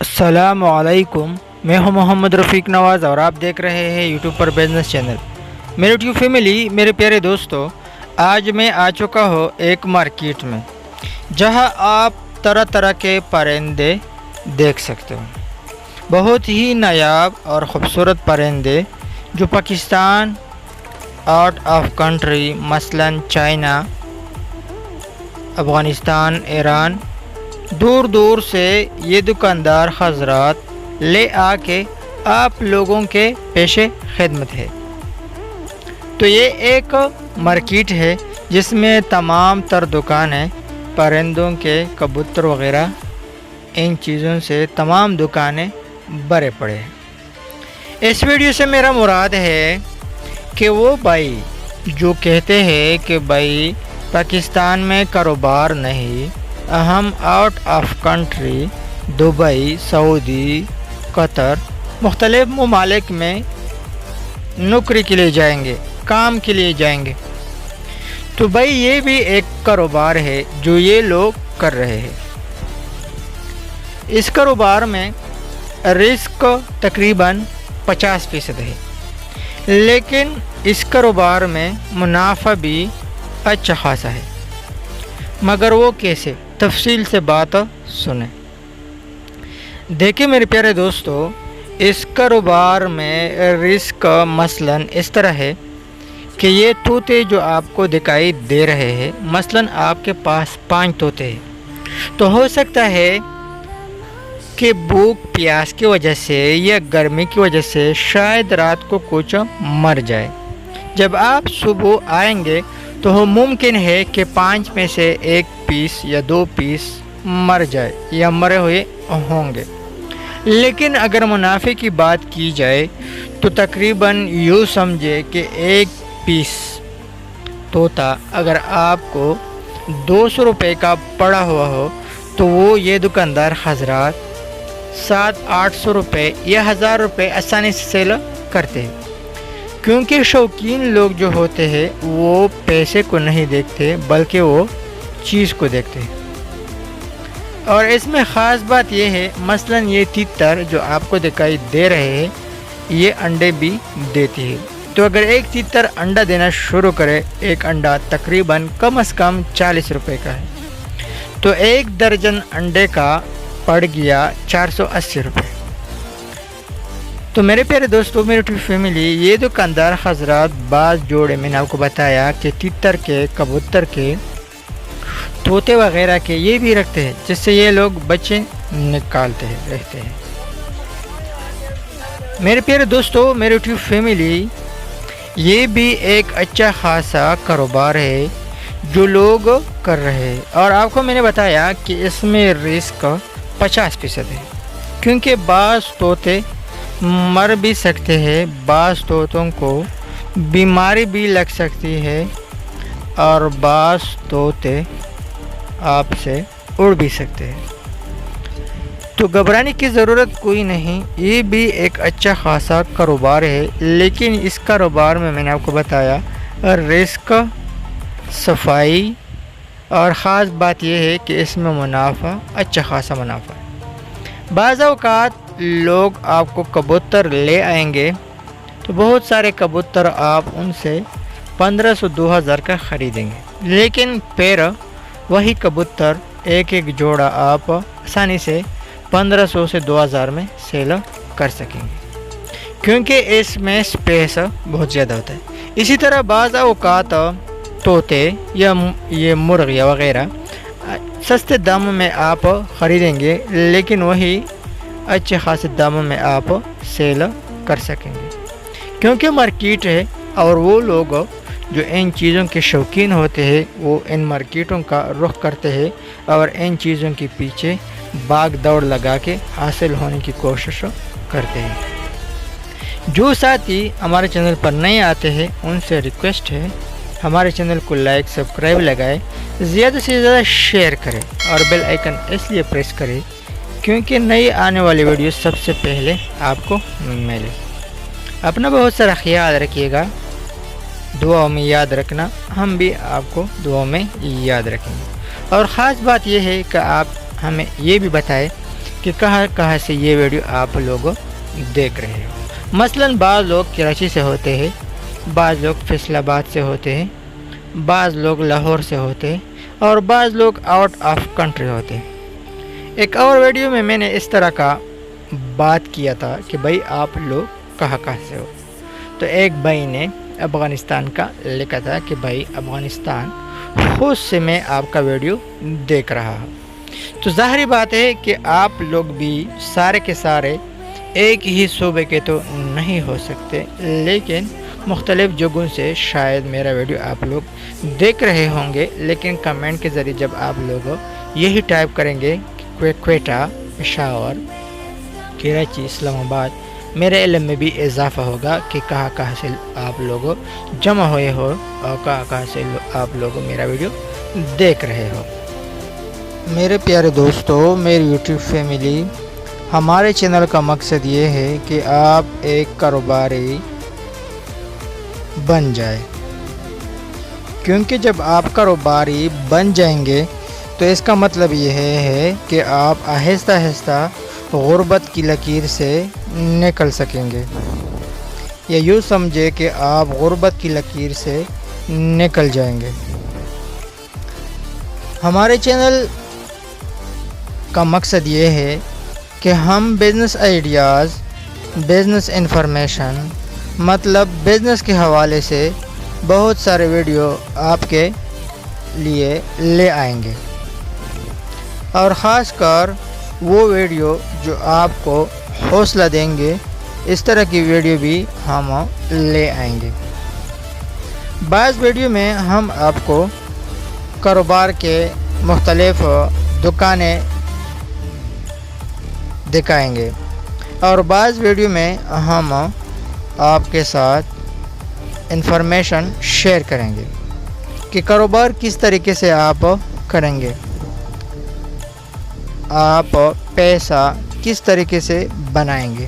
السلام علیکم، میں ہوں محمد رفیق نواز اور آپ دیکھ رہے ہیں یوٹیوب پر بزنس چینل میرے یوٹیوب فیملی۔ میرے پیارے دوستو، آج میں آ چکا ہوں ایک مارکیٹ میں جہاں آپ طرح طرح کے پرندے دیکھ سکتے ہو۔ بہت ہی نایاب اور خوبصورت پرندے جو پاکستان آؤٹ آف کنٹری مثلاً چائنا، افغانستان، ایران، دور دور سے یہ دکاندار حضرات لے آ کے آپ لوگوں کے پیشے خدمت ہے۔ تو یہ ایک مارکیٹ ہے جس میں تمام تر دکانیں پرندوں کے کبوتر وغیرہ ان چیزوں سے تمام دکانیں بھرے پڑے ہیں۔ اس ویڈیو سے میرا مراد ہے کہ وہ بھائی جو کہتے ہیں کہ بھائی پاکستان میں کاروبار نہیں، ہم آؤٹ آف کنٹری دبئی، سعودی، قطر، مختلف ممالک میں نوکری کے لیے جائیں گے، کام کے لیے جائیں گے، تو بھائی یہ بھی ایک کاروبار ہے جو یہ لوگ کر رہے ہیں۔ اس کاروبار میں رسک تقریباً 50% ہے، لیکن اس کاروبار میں منافع بھی اچھا خاصا ہے۔ مگر وہ کیسے؟ تفصیل سے بات سنیں۔ دیکھیں میرے پیارے دوستو، اس کاروبار میں رسک مثلاً اس طرح ہے کہ یہ طوطے جو آپ کو دکھائی دے رہے ہیں، مثلاً آپ کے پاس 5 طوطے ہیں، تو ہو سکتا ہے کہ بھوک پیاس کی وجہ سے یا گرمی کی وجہ سے شاید رات کو کچھ مر جائے۔ جب آپ صبح آئیں گے تو ممکن ہے کہ 5 میں سے 1 پیس یا 2 پیس مر جائے یا مرے ہوئے ہوں گے۔ لیکن اگر منافع کی بات کی جائے تو تقریباً یوں سمجھے کہ 1 پیس طوطا اگر آپ کو 200 روپے کا پڑا ہوا ہو تو وہ یہ دکاندار حضرات 700-800 روپے یا 1000 روپے آسانی سے سیل کرتے ہیں، کیونکہ شوقین لوگ جو ہوتے ہیں وہ پیسے کو نہیں دیکھتے بلکہ وہ چیز کو دیکھتے ہیں۔ اور اس میں خاص بات یہ ہے، مثلاً یہ تیتر جو آپ کو دکھائی دے رہے ہیں یہ انڈے بھی دیتی ہے۔ تو اگر ایک تیتر انڈا دینا شروع کرے، ایک انڈا تقریباً کم از کم 40 روپے کا ہے، تو 1 درجن انڈے کا پڑ گیا 480 روپے۔ تو میرے پیارے دوستو، میرے ٹی فیملی، یہ دکاندار حضرات بعض جوڑے میں نے آپ کو بتایا کہ تیتر کے، کبوتر کے، طوطے وغیرہ کے یہ بھی رکھتے ہیں، جس سے یہ لوگ بچے نکالتے ہیں، رہتے ہیں۔ میرے پیارے دوستو، میرے ٹی فیملی، یہ بھی ایک اچھا خاصا کاروبار ہے جو لوگ کر رہے ہیں، اور آپ کو میں نے بتایا کہ اس میں رسک 50% ہے، کیونکہ بعض طوطے مر بھی سکتے ہیں، بعض طوطوں کو بیماری بھی لگ سکتی ہے، اور بعض طوطے آپ سے اڑ بھی سکتے ہیں۔ تو گھبرانے کی ضرورت کوئی نہیں، یہ بھی ایک اچھا خاصا کاروبار ہے، لیکن اس کاروبار میں نے آپ کو بتایا رسک، صفائی، اور خاص بات یہ ہے کہ اس میں منافع اچھا خاصا منافع ہے۔ بعض اوقات لوگ آپ کو کبوتر لے آئیں گے تو بہت سارے کبوتر آپ ان سے 1500-2000 کا خریدیں گے، لیکن پھر وہی کبوتر ایک جوڑا آپ آسانی سے 1500 سے 2000 میں سیل کر سکیں گے، کیونکہ اس میں سپیس بہت زیادہ ہوتا ہے۔ اسی طرح بعض اوقات طوطے یا یہ مرغیاں وغیرہ سستے داموں میں آپ خریدیں گے، لیکن وہی اچھے خاصے داموں میں آپ سیل کر سکیں گے، کیونکہ مارکیٹ ہے، اور وہ لوگ جو ان چیزوں کے شوقین ہوتے ہیں وہ ان مارکیٹوں کا رخ کرتے ہیں اور ان چیزوں کے پیچھے بھاگ دوڑ لگا کے حاصل ہونے کی کوشش کرتے ہیں۔ جو ساتھی ہمارے چینل پر نئے آتے ہیں ان سے ریکویسٹ ہے، ہمارے چینل کو لائک، سبسکرائب لگائے، زیادہ سے زیادہ شیئر کریں، اور بیل آئیکن اس لیے پریس کریں کیونکہ نئی آنے والی ویڈیو سب سے پہلے آپ کو ملے۔ اپنا بہت سارا خیال رکھیے گا، دعاؤں میں یاد رکھنا، ہم بھی آپ کو دعاؤں میں یاد رکھیں گے۔ اور خاص بات یہ ہے کہ آپ ہمیں یہ بھی بتائیں کہ کہاں کہاں سے یہ ویڈیو آپ لوگ دیکھ رہے ہو۔ مثلاً بعض لوگ کراچی سے ہوتے ہیں، بعض لوگ فیصل آباد سے ہوتے ہیں، بعض لوگ لاہور سے ہوتے ہیں، اور بعض لوگ آؤٹ آف کنٹری ہوتے ہیں۔ ایک اور ویڈیو میں نے اس طرح کا بات کیا تھا کہ بھائی آپ لوگ کہاں سے ہو، تو ایک بھائی نے افغانستان کا لکھا تھا کہ بھائی افغانستان خود سے میں آپ کا ویڈیو دیکھ رہا ہوں۔ تو ظاہری بات ہے کہ آپ لوگ بھی سارے کے سارے ایک ہی صوبے کے تو نہیں ہو سکتے، لیکن مختلف جگہوں سے شاید میرا ویڈیو آپ لوگ دیکھ رہے ہوں گے، لیکن کمنٹ کے ذریعے جب آپ لوگ یہی ٹائپ کریں گے کہ کوئٹہ، پشاور، کراچی، اسلام آباد، میرے علم میں بھی اضافہ ہوگا کہ کہاں سے آپ لوگ جمع ہوئے ہو اور کہاں سے آپ لوگ میرا ویڈیو دیکھ رہے ہو۔ میرے پیارے دوستو، میری یوٹیوب فیملی، ہمارے چینل کا مقصد یہ ہے کہ آپ ایک کاروباری بن جائے، کیونکہ جب آپ کاروباری بن جائیں گے تو اس کا مطلب یہ ہے کہ آپ آہستہ آہستہ غربت کی لکیر سے نکل سکیں گے، یا یوں سمجھے کہ آپ غربت کی لکیر سے نکل جائیں گے۔ ہمارے چینل کا مقصد یہ ہے کہ ہم بزنس آئیڈیاز، بزنس انفارمیشن، مطلب بزنس کے حوالے سے بہت سارے ویڈیو آپ کے لیے لے آئیں گے، اور خاص کر وہ ویڈیو جو آپ کو حوصلہ دیں گے، اس طرح کی ویڈیو بھی ہم لے آئیں گے۔ بعض ویڈیو میں ہم آپ کو کاروبار کے مختلف دکانیں دکھائیں گے، اور بعض ویڈیو میں ہم آپ کے ساتھ انفارمیشن شیئر کریں گے کہ کاروبار کس طریقے سے آپ کریں گے، آپ پیسہ کس طریقے سے بنائیں گے۔